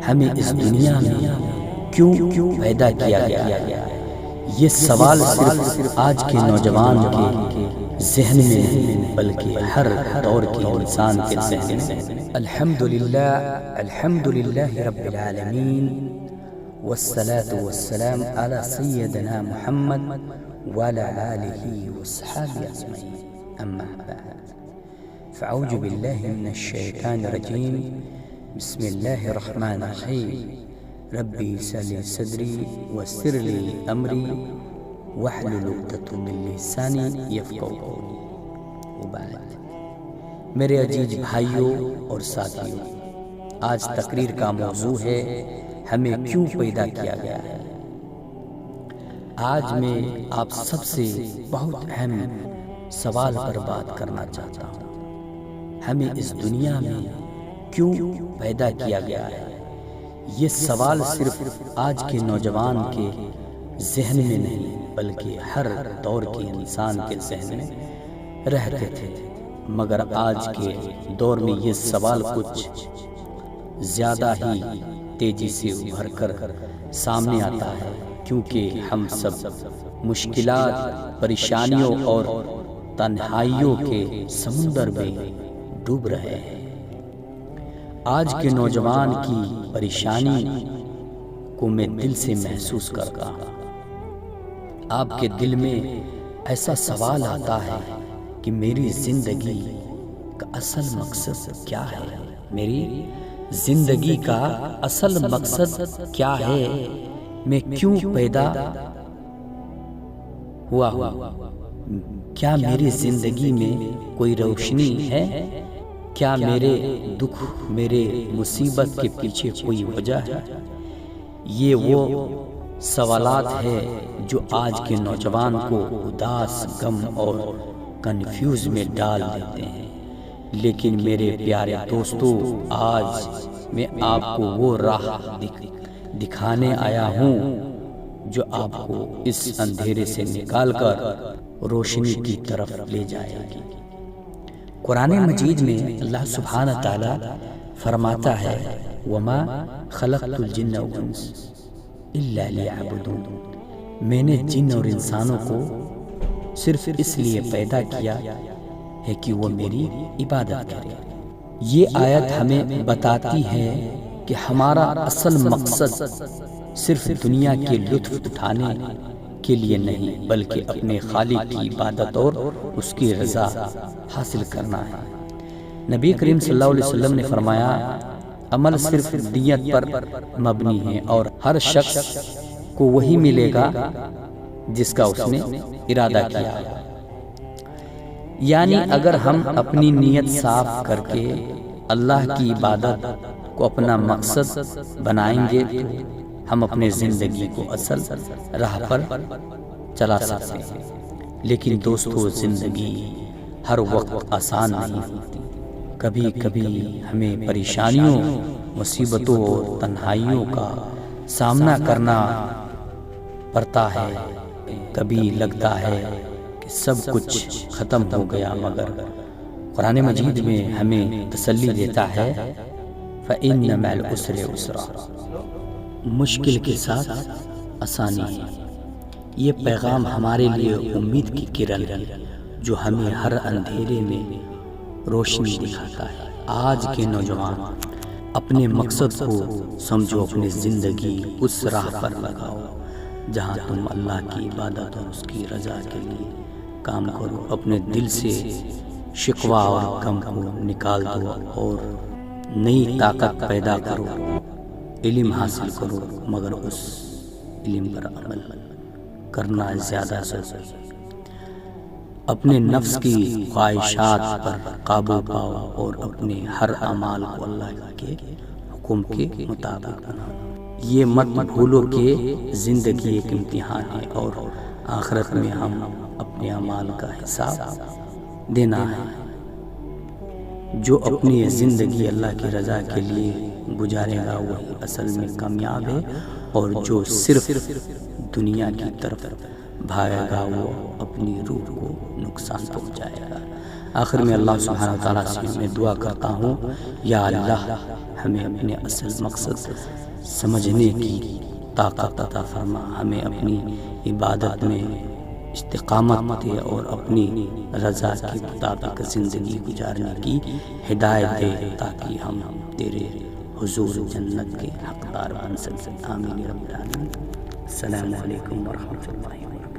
ہمیں اس دنیا میں کیوں پیدا کیا گیا؟ یہ سوال صرف آج کے نوجوان کے ذہن میں نہیں بلکہ ہر دور کے انسان کے ذہن میں۔ الحمدللہ رب العالمین والصلاة والسلام على سیدنا محمد وعلى آلہ وصحبہ اجمعین، اما بعد فاعوذ باللہ من الشیطان الرجیم، بسم اللہ الرحمن الرحیم، ربی اشرح لی صدری ویسر لی امری واحلل عقدۃ من لسانی یفقہوا قولی۔ وبعد، میرے عزیز بھائیوں اور ساتھیوں، آج تقریر کا موضوع ہے ہمیں کیوں پیدا کیا گیا ہے۔ آج میں آپ سب سے بہت اہم سوال پر بات کرنا چاہتا ہوں، ہمیں اس دنیا میں کیوں پیدا کیا گیا ہے؟ یہ سوال صرف آج کے نوجوان کے ذہن میں نہیں بلکہ ہر دور کے انسان کے ذہن میں رہتے تھے، مگر آج کے دور میں یہ سوال کچھ زیادہ ہی تیزی سے ابھر کر سامنے آتا ہے، کیونکہ ہم سب مشکلات، پریشانیوں اور تنہائیوں کے سمندر میں ڈوب رہے ہیں۔ آج کے نوجوان کی پریشانی کو میں دل سے محسوس کرتا ہوں۔ آپ کے دل میں ایسا سوال آتا ہے کہ میری زندگی کا اصل مقصد کیا ہے؟ میری زندگی کا اصل مقصد کیا ہے؟ میں کیوں پیدا ہوا ہوں؟ کیا میری زندگی میں کوئی روشنی ہے؟ کیا میرے دکھ، میرے مصیبت کے پیچھے کوئی وجہ ہے؟ یہ وہ سوالات ہیں جو آج کے نوجوان کو اداس، غم اور کنفیوز میں ڈال دیتے ہیں۔ لیکن میرے پیارے دوستو، آج میں آپ کو وہ راہ دکھانے آیا ہوں جو آپ کو اس اندھیرے سے نکال کر روشنی کی طرف لے جائے گی۔ قرآن مجید میں اللہ سبحانہ تعالی فرماتا ہے، وَمَا خَلَقْتُ الْجِنَّ وَالْإِنسَ إِلَّا لِيَعْبُدُونِ، میں نے جن اور انسانوں کو صرف اس لیے پیدا کیا ہے کہ وہ میری عبادت کریں۔ یہ آیت ہمیں بتاتی ہے کہ ہمارا اصل مقصد صرف دنیا کے لطف اٹھانے کے لیے نہیں بلکہ اپنے خالق کی عبادت اور اس کی رضا حاصل کرنا ہے۔ نبی کریم صلی اللہ علیہ وسلم نے فرمایا، عمل صرف نیت پر مبنی ہے اور ہر شخص کو وہی ملے گا جس کا اس نے ارادہ کیا۔ یعنی اگر ہم اپنی نیت صاف کر کے اللہ کی عبادت کو اپنا مقصد بنائیں گے تو ہم اپنے زندگی کو اصل راہ پر چلا سکتے ہیں۔ لیکن دوستو، زندگی ہر وقت آسان نہیں ہوتی۔ کبھی کبھی ہمیں پریشانیوں، مصیبتوں اور تنہائیوں کا سامنا کرنا پڑتا ہے۔ کبھی لگتا ہے کہ سب کچھ ختم ہو گیا، مگر قرآن مجید میں ہمیں تسلی دیتا ہے، فَإِنَّ مَعَ الْعُسْرِ يُسْرًا، مشکل کے ساتھ آسانی ہے۔ یہ پیغام ہمارے لیے امید کی کرن ہے جو ہمیں ہر اندھیرے میں روشنی دکھاتا ہے۔ آج کے نوجوان، اپنے مقصد کو سمجھو، اپنی زندگی اس راہ پر لگاؤ جہاں تم اللہ کی عبادت اور اس کی رضا کے لیے کام کرو۔ اپنے دل سے شکوہ اور غم کو نکال دو اور نئی طاقت پیدا کرو۔ علم حاصل کرو، مگر اس علم پر عمل کرنا زیادہ ضروری ہے۔ اپنے نفس کی خواہشات پر قابو پاؤ اور اپنے ہر اعمال کو اللہ کے حکم کے مطابق بناؤ۔ یہ مت بھولو کہ زندگی ایک امتحان ہے اور آخرت میں ہم اپنے اعمال کا حساب دینا ہے۔ جو اپنی زندگی اللہ کی رضا کے لیے گزارے گا وہی اصل میں کامیاب ہے، اور جو صرف دنیا کی طرف بھاگے گا وہ اپنی روح کو نقصان پہنچائے گا۔ آخر میں اللہ سبحانہ و تعالیٰ سے میں دعا کرتا ہوں، یا اللہ ہمیں اپنے اصل مقصد سمجھنے کی طاقت عطا فرما، ہمیں اپنی عبادت میں استقامت دے اور اپنی رضا کے مطابق زندگی گزارنے کی ہدایت دے، تاکہ ہم تیرے حضور جنت کے حقدار بن سکیں۔ آمین رب العالمین۔ السلام علیکم ورحمۃ اللہ وبرکاتہ۔